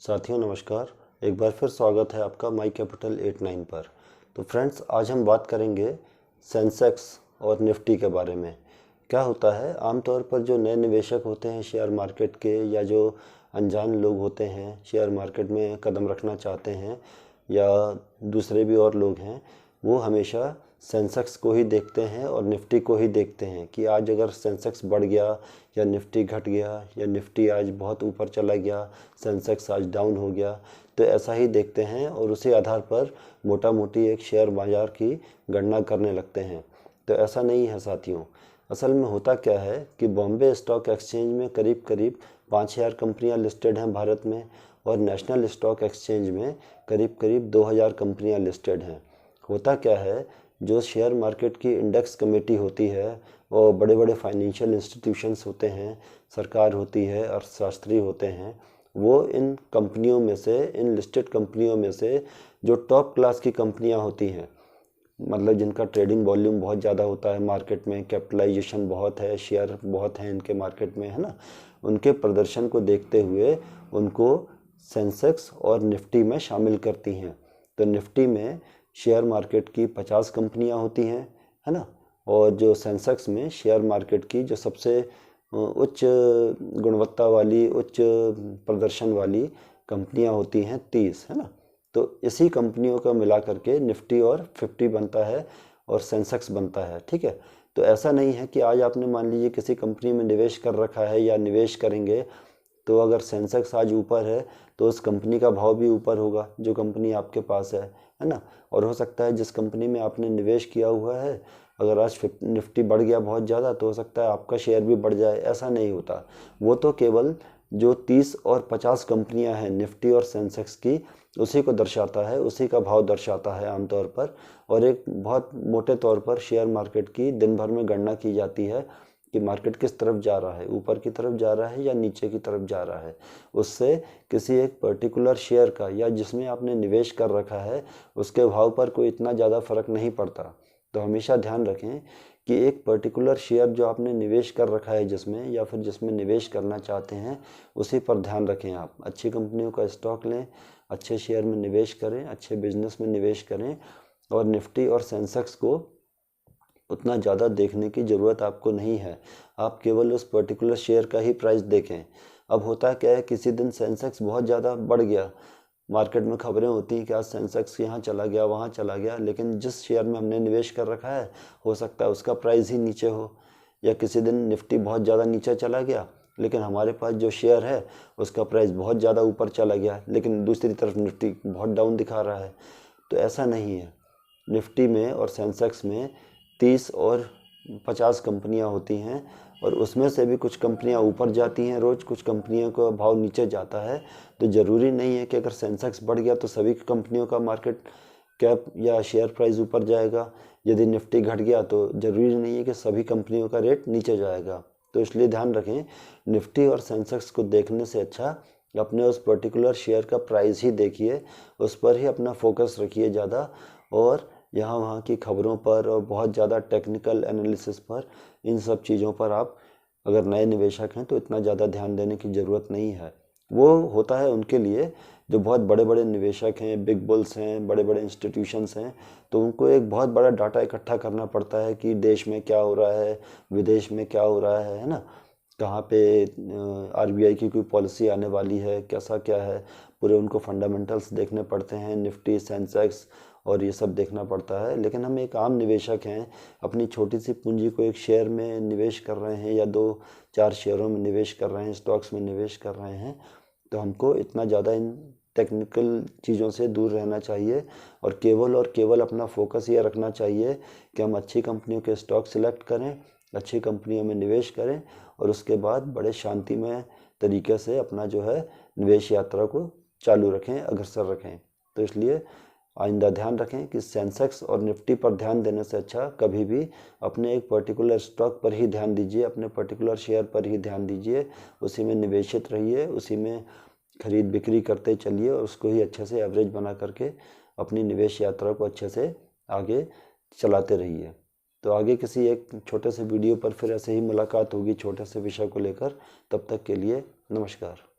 साथियों नमस्कार। एक बार फिर स्वागत है आपका माई कैपिटल 89 पर। तो फ्रेंड्स, आज हम बात करेंगे सेंसेक्स और निफ्टी के बारे में। क्या होता है, आमतौर पर जो नए निवेशक होते हैं शेयर मार्केट के, या जो अनजान लोग होते हैं शेयर मार्केट में कदम रखना चाहते हैं, या दूसरे भी और लोग हैं, वो हमेशा सेंसेक्स को ही देखते हैं और निफ्टी को ही देखते हैं कि आज अगर सेंसेक्स बढ़ गया या निफ्टी घट गया, या निफ्टी आज बहुत ऊपर चला गया, सेंसेक्स आज डाउन हो गया, तो ऐसा ही देखते हैं और उसी आधार पर मोटा मोटी एक शेयर बाज़ार की गणना करने लगते हैं। तो ऐसा नहीं है साथियों। असल में होता क्या है कि बॉम्बे स्टॉक एक्सचेंज में करीब करीब 5,000 कंपनियां लिस्टेड हैं भारत में, और नेशनल स्टॉक एक्सचेंज में करीब करीब 2,000 कंपनियां लिस्टेड हैं। होता क्या है, जो शेयर मार्केट की इंडेक्स कमेटी होती है और बड़े बड़े फाइनेंशियल इंस्टीट्यूशंस होते हैं, सरकार होती है, अर्थशास्त्री होते हैं, वो इन कंपनियों में से, इन लिस्टेड कंपनियों में से जो टॉप क्लास की कंपनियां होती हैं, मतलब जिनका ट्रेडिंग वॉल्यूम बहुत ज़्यादा होता है मार्केट में, कैपिटलाइजेशन बहुत है, शेयर बहुत हैं इनके मार्केट में, है ना, उनके प्रदर्शन को देखते हुए उनको सेंसेक्स और निफ्टी में शामिल करती हैं। तो निफ्टी में शेयर मार्केट की 50 कंपनियां होती हैं, है ना, और जो सेंसेक्स में शेयर मार्केट की जो सबसे उच्च गुणवत्ता वाली, उच्च प्रदर्शन वाली कंपनियां होती हैं 30, है ना। तो इसी कंपनियों का मिला करके निफ्टी और 50 बनता है और सेंसेक्स बनता है, ठीक है। तो ऐसा नहीं है कि आज आपने मान लीजिए किसी कंपनी में निवेश कर रखा है या निवेश करेंगे, तो अगर सेंसेक्स आज ऊपर है तो उस कंपनी का भाव भी ऊपर होगा जो कंपनी आपके पास है ना। और हो सकता है जिस कंपनी में आपने निवेश किया हुआ है, अगर आज निफ्टी बढ़ गया बहुत ज़्यादा, तो हो सकता है आपका शेयर भी बढ़ जाए। ऐसा नहीं होता। वो तो केवल जो 30 और 50 कंपनियां हैं निफ्टी और सेंसेक्स की, उसी को दर्शाता है, उसी का भाव दर्शाता है आमतौर पर। और एक बहुत मोटे तौर पर शेयर मार्केट की दिन भर में गणना की जाती है कि मार्केट किस तरफ जा रहा है, ऊपर की तरफ जा रहा है या नीचे की तरफ जा रहा है। उससे किसी एक पर्टिकुलर शेयर का, या जिसमें आपने निवेश कर रखा है, उसके भाव पर कोई इतना ज़्यादा फर्क नहीं पड़ता। तो हमेशा ध्यान रखें कि एक पर्टिकुलर शेयर जो आपने निवेश कर रखा है जिसमें, या फिर जिसमें निवेश करना चाहते हैं, उसी पर ध्यान रखें। आप अच्छी कंपनियों का स्टॉक लें, अच्छे शेयर में निवेश करें, अच्छे बिजनेस में निवेश करें, और निफ्टी और सेंसेक्स को उतना ज़्यादा देखने की ज़रूरत आपको नहीं है। आप केवल उस पर्टिकुलर शेयर का ही प्राइस देखें। अब होता क्या है, किसी दिन सेंसेक्स बहुत ज़्यादा बढ़ गया, मार्केट में खबरें होती हैं कि आज सेंसेक्स यहाँ चला गया, वहाँ चला गया, लेकिन जिस शेयर में हमने निवेश कर रखा है हो सकता है उसका प्राइस ही नीचे हो। या किसी दिन निफ्टी बहुत ज़्यादा नीचे चला गया, लेकिन हमारे पास जो शेयर है उसका प्राइस बहुत ज़्यादा ऊपर चला गया, लेकिन दूसरी तरफ निफ्टी बहुत डाउन दिखा रहा है। तो ऐसा नहीं है। निफ्टी में और सेंसेक्स में 30 और 50 कंपनियां होती हैं, और उसमें से भी कुछ कंपनियां ऊपर जाती हैं रोज़, कुछ कंपनियों का भाव नीचे जाता है। तो ज़रूरी नहीं है कि अगर सेंसेक्स बढ़ गया तो सभी कंपनियों का मार्केट कैप या शेयर प्राइस ऊपर जाएगा। यदि निफ्टी घट गया तो ज़रूरी नहीं है कि सभी कंपनियों का रेट नीचे जाएगा। तो इसलिए ध्यान रखें, निफ्टी और सेंसेक्स को देखने से अच्छा अपने उस पर्टिकुलर शेयर का प्राइस ही देखिए, उस पर ही अपना फोकस रखिए ज़्यादा। और यहाँ वहाँ की खबरों पर और बहुत ज़्यादा टेक्निकल एनालिसिस पर, इन सब चीज़ों पर आप अगर नए निवेशक हैं तो इतना ज़्यादा ध्यान देने की ज़रूरत नहीं है। वो होता है उनके लिए जो बहुत बड़े बड़े निवेशक हैं, बिग बुल्स हैं, बड़े बड़े इंस्टीट्यूशंस हैं। तो उनको एक बहुत बड़ा डाटा इकट्ठा करना पड़ता है कि देश में क्या हो रहा है, विदेश में क्या हो रहा है ना, कहाँ पे आरबीआई की कोई पॉलिसी आने वाली है, कैसा क्या है, पूरे उनको फंडामेंटल्स देखने पड़ते हैं, निफ्टी सेंसेक्स और ये सब देखना पड़ता है। लेकिन हम एक आम निवेशक हैं, अपनी छोटी सी पूंजी को एक शेयर में निवेश कर रहे हैं, या 2-4 शेयरों में निवेश कर रहे हैं, स्टॉक्स में निवेश कर रहे हैं, तो हमको इतना ज़्यादा इन टेक्निकल चीज़ों से दूर रहना चाहिए, और केवल अपना फोकस ये रखना चाहिए कि हम अच्छी कंपनियों के स्टॉक सिलेक्ट करें, अच्छी कंपनियों में निवेश करें, और उसके बाद बड़े शांतिमय तरीके से अपना जो है निवेश यात्रा को चालू रखें, अग्रसर रखें। तो इसलिए आइंदा ध्यान रखें कि सेंसेक्स और निफ्टी पर ध्यान देने से अच्छा कभी भी अपने एक पर्टिकुलर स्टॉक पर ही ध्यान दीजिए, अपने पर्टिकुलर शेयर पर ही ध्यान दीजिए, उसी में निवेशित रहिए, उसी में खरीद बिक्री करते चलिए, और उसको ही अच्छे से एवरेज बना करके अपनी निवेश यात्रा को अच्छे से आगे चलाते रहिए। तो आगे किसी एक छोटे से वीडियो पर फिर ऐसे ही मुलाकात होगी छोटे से विषय को लेकर। तब तक के लिए नमस्कार।